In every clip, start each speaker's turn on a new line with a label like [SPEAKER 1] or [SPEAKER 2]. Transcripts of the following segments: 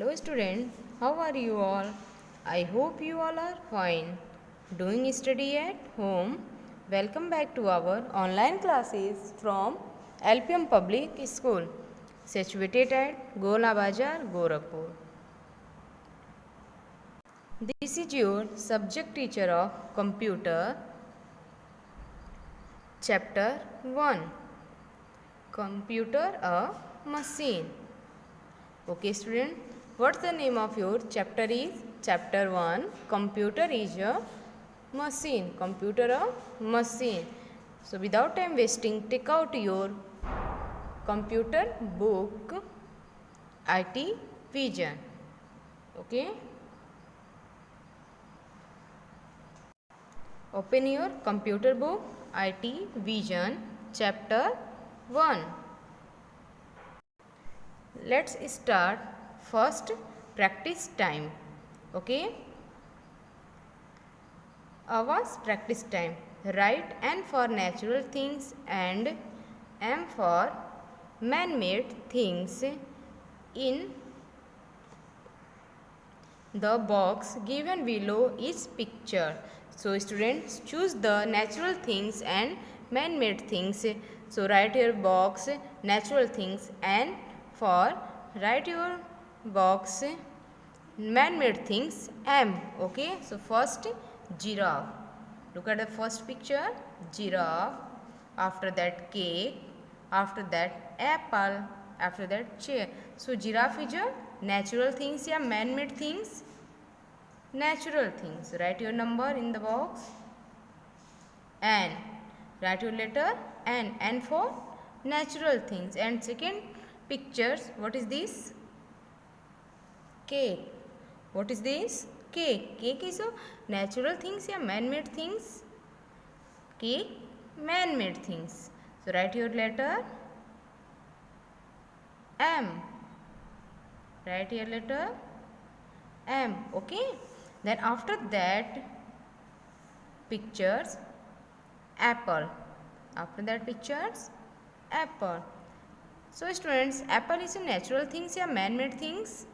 [SPEAKER 1] Hello students, how are you all? I hope you all are fine. Doing study at home. Welcome back to our online classes from LPM Public School, situated at Gola Bazar, Gorakhpur. This is your subject teacher of computer, chapter 1. Computer a machine. Okay student, what's the name of your chapter is? Chapter 1, computer is a machine. Computer a machine. So without time wasting, take out your computer book, IT Vision. Okay. Open your computer book, IT Vision, chapter 1. Let's start first practice time. Okay. Hours practice time. Write N for natural things and M for man-made things in the box given below each picture. So students, choose the natural things and man-made things. So write your box natural things, and for write your box man-made things M. Okay. So first giraffe. Look at the first picture, giraffe. After that cake. After that apple. After that chair. So giraffe is a natural things या man-made things? Natural things. Write your number in the box. N. Write your letter N. N for natural things. And second pictures, what is this? Cake. What is this? Cake. Cake is a natural things या man-made things? Cake, man-made things. So write your letter M. Write your letter M. Okay. Then after that pictures apple. After that pictures apple. So students, apple is a natural things या man-made things?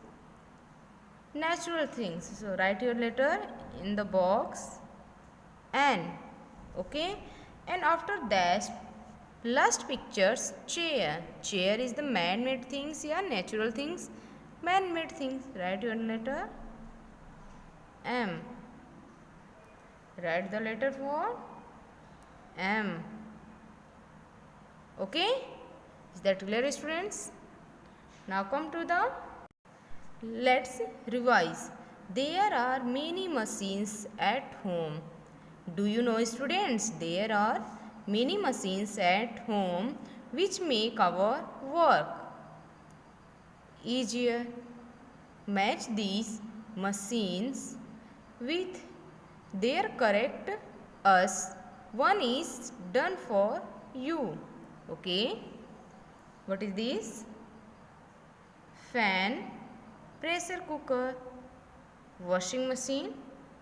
[SPEAKER 1] Natural things. So write your letter in the box N. Okay. And after that last pictures chair. Chair is the man-made things या natural things? Man-made things. Write your letter M. Write the letter for M. Okay. Is that clear students? Now come to the let's revise. There are many machines at home. Do you know students? There are many machines at home which make our work easier. Match these machines with their correct us. One is done for you. Okay. What is this? Fan, pressure cooker, washing machine,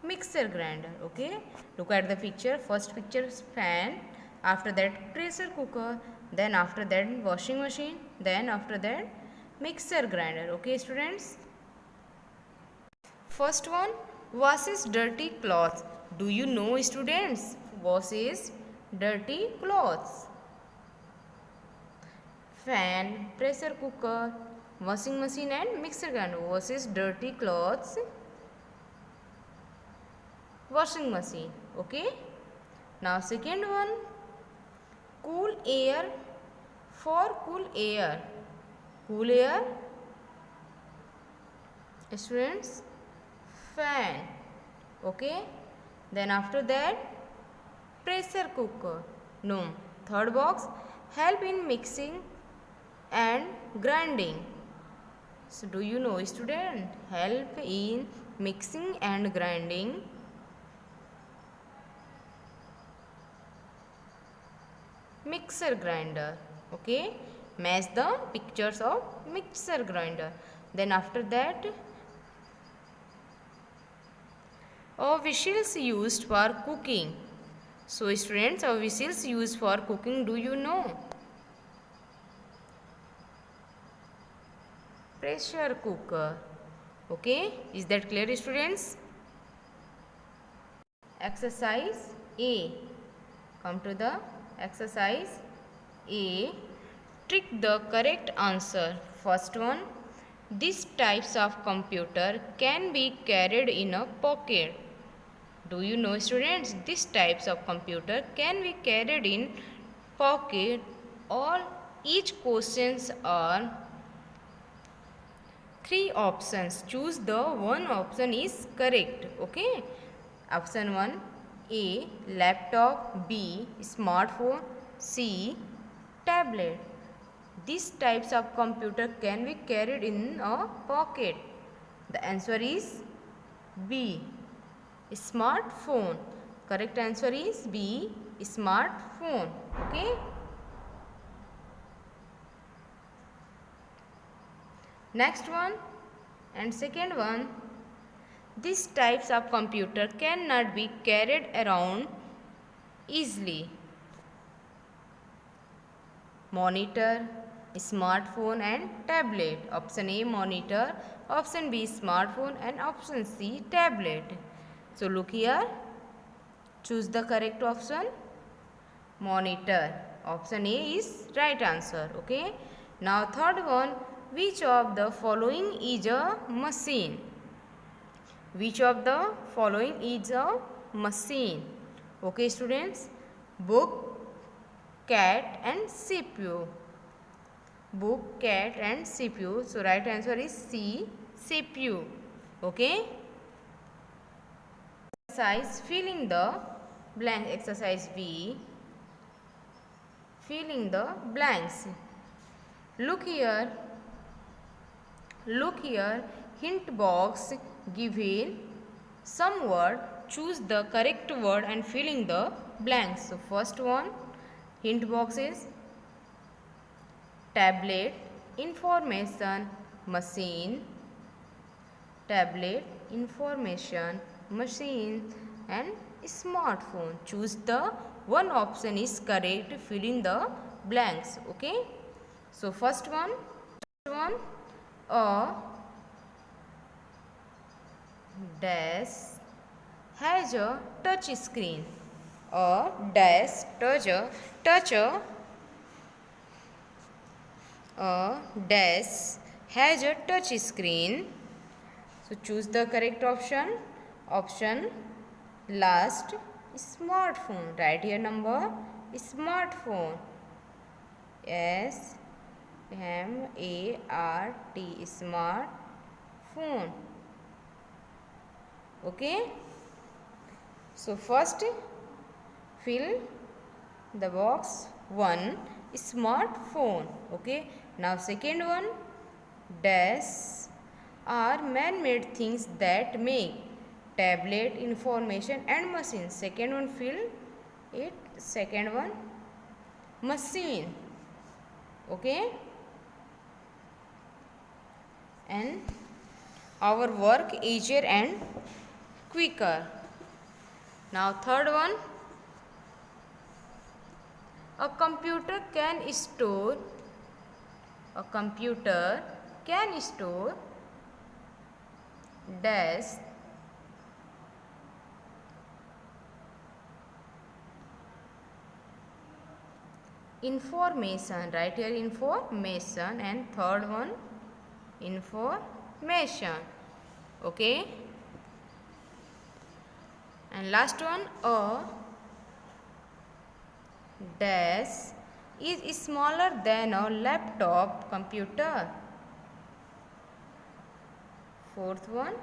[SPEAKER 1] mixer grinder. Okay. Look at the picture. First picture is fan. After that pressure cooker. Then after that washing machine. Then after that mixer grinder. Okay students. First one, washes dirty clothes. Do you know students? Washes dirty clothes. Fan, pressure cooker, washing machine and mixer grinder. Washes dirty clothes. Washing machine. Okay. Now second one, cool air for cool air. Cool air. Students, fan. Okay. Then after that pressure cooker. No. Third box, help in mixing and grinding. So do you know student? Help in mixing and grinding. Mixer grinder. Okay. Match the pictures of mixer grinder. Then after that whistles used for cooking. So students, whistles used for cooking, do you know? Pressure cooker. Okay, is that clear, students? Exercise A. Come to the exercise A. Trick the correct answer. First one. These types of computer can be carried in a pocket. Do you know, students? These types of computer can be carried in pocket. All each questions are three options. Choose the one option is correct. Okay, option 1, A laptop, B smartphone, C tablet. These types of computer can be carried in a pocket. The answer is B smartphone. Correct answer is B smartphone. Okay, next one and second one. These types of computer cannot be carried around easily. Monitor, smartphone and tablet. Option A monitor, option B smartphone and option C tablet. So look here, choose the correct option. Monitor. Option A is right answer. Okay, now third one. Which of the following is a machine? Which of the following is a machine? Okay, students. Book, cat and CPU. Book, cat and CPU. So right answer is C, CPU. Okay. Exercise filling the blank. Exercise B. Filling the blanks. Look here. Look here. Hint box given some word. Choose the correct word and fill in the blanks. So first one, hint box is tablet, information, machine. Tablet, information, machine and smartphone. Choose the one option is correct. Fill in the blanks. Okay. So first one, a desk has a touch screen. A desk a desk has a touch screen. So choose the correct option. Option last, smartphone. Write here number smartphone. S-M-A-R-T, smartphone. Okay. So first fill the box 1, smartphone. Okay. Now second one, desks are man-made things that make tablet, information and machine. Second one fill it. Second one, machine. Okay. And our work easier and quicker. Now third one, a computer can store dash information. Write here information. And third one, information. Okay. And last one, a dash is smaller than a laptop computer. Fourth one,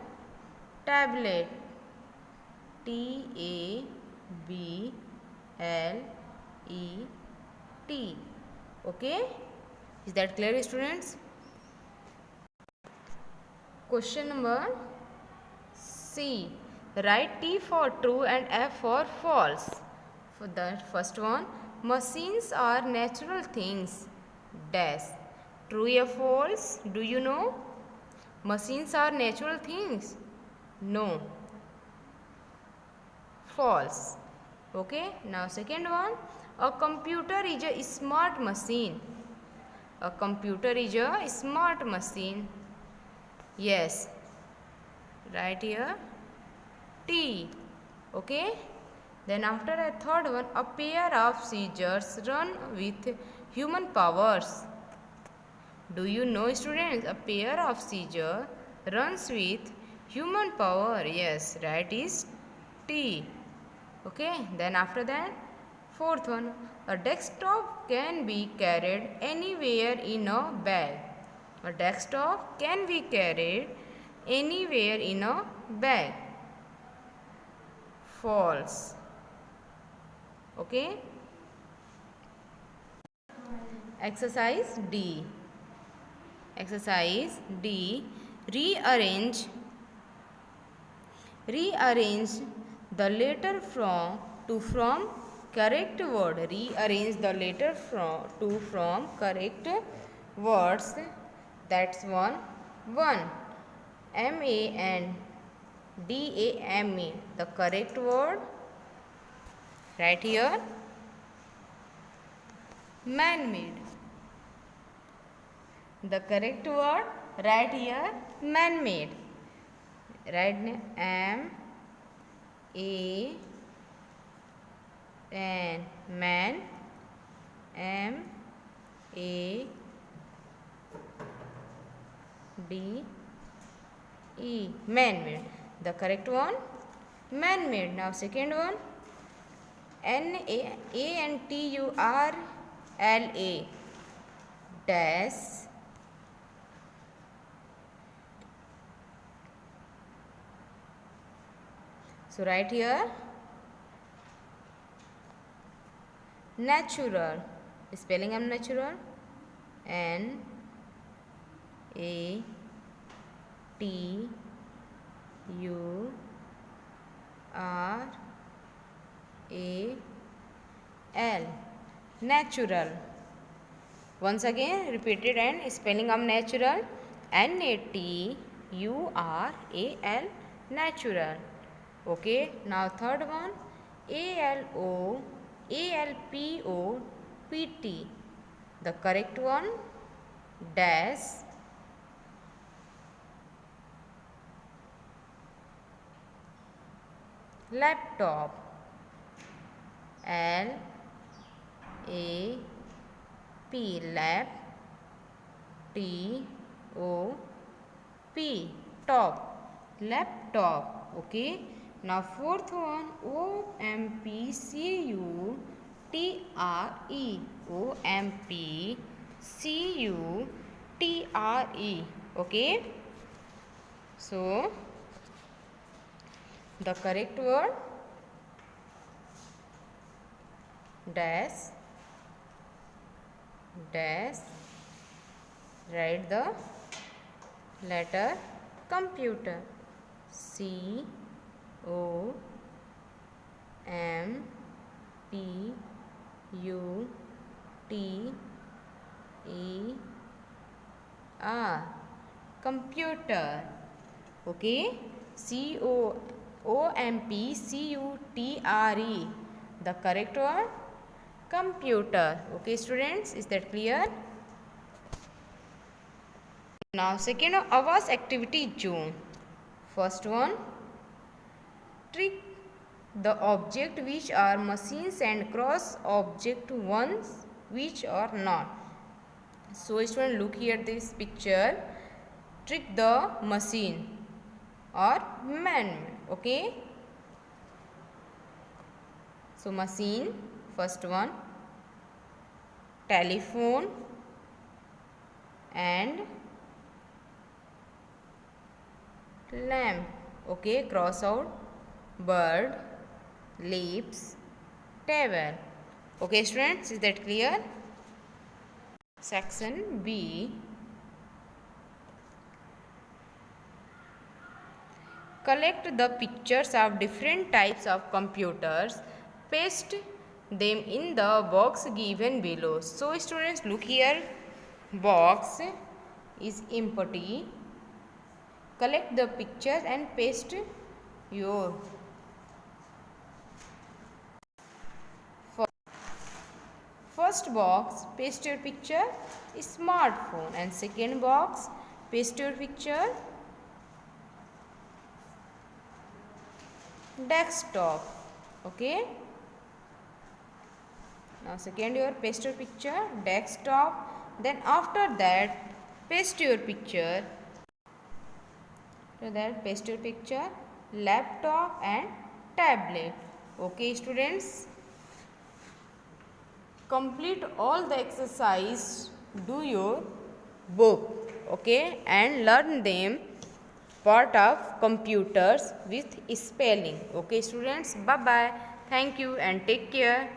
[SPEAKER 1] tablet. T-A-B-L-E-T. Okay. Is that clear, students? Question number C. Write T for true and F for false. For the first one, machines are natural things. Dash. True or false? Do you know? Machines are natural things? No. False. Okay. Now second one, a computer is a smart machine. A computer is a smart machine. Yes. Write here T. Okay. Then after a third one, a pair of scissors run with human powers. Do you know, students, a pair of scissors runs with human power? Yes, right is T. Okay, then after that, fourth one, a desktop can be carried anywhere in a bag. A desktop can be carried anywhere in a bag. False. Okay. Exercise D. Exercise D. Rearrange the letter from correct word. Rearrange the letter from correct words. That's one. MANDAME. The correct word. Right here. Man-made. The correct word. Right here. Man-made. Right now, M-A-N, man, M-A-D-E, man-made. The correct one, man-made. Now second one, N-A-N-T-U-R-L-A, dash, so right here, natural. Spelling of natural. N-A-T-U-R-A-L. Natural. Once again, repeated and spelling of natural. N-A-T-U-R-A-L. Natural. Okay, now third one, ALOALPOPT. The correct one, dash, laptop. L-A-P, lap, T-O-P, top, laptop. Okay. Now fourth one, OMPCUTRE. OMPCUTRE. Okay. So the correct word, dash, write the letter computer. C-O-M-P-U-T-E-R. Computer. Okay. COMPCUTRE. The correct word, computer. Okay, students, is that clear? Now second, Avas activity zone. First one, trick the object which are machines and cross object ones which are not. So student, look here this picture. Trick the machine or man. Okay. So machine, first one, telephone and lamp. Okay, cross out bird, leaves, table. Okay, students, is that clear? Section B. Collect the pictures of different types of computers. Paste them in the box given below. So students, look here. Box is empty. Collect the pictures and paste your. First box, paste your picture, smartphone, and second box, paste your picture, desktop. Okay. Now second your paste your picture desktop. Then after that paste your picture. After that paste your picture laptop and tablet. Okay students. Complete all the exercise. Do your book. Okay, and learn them part of computers with spelling. Okay students, bye bye, thank you and take care.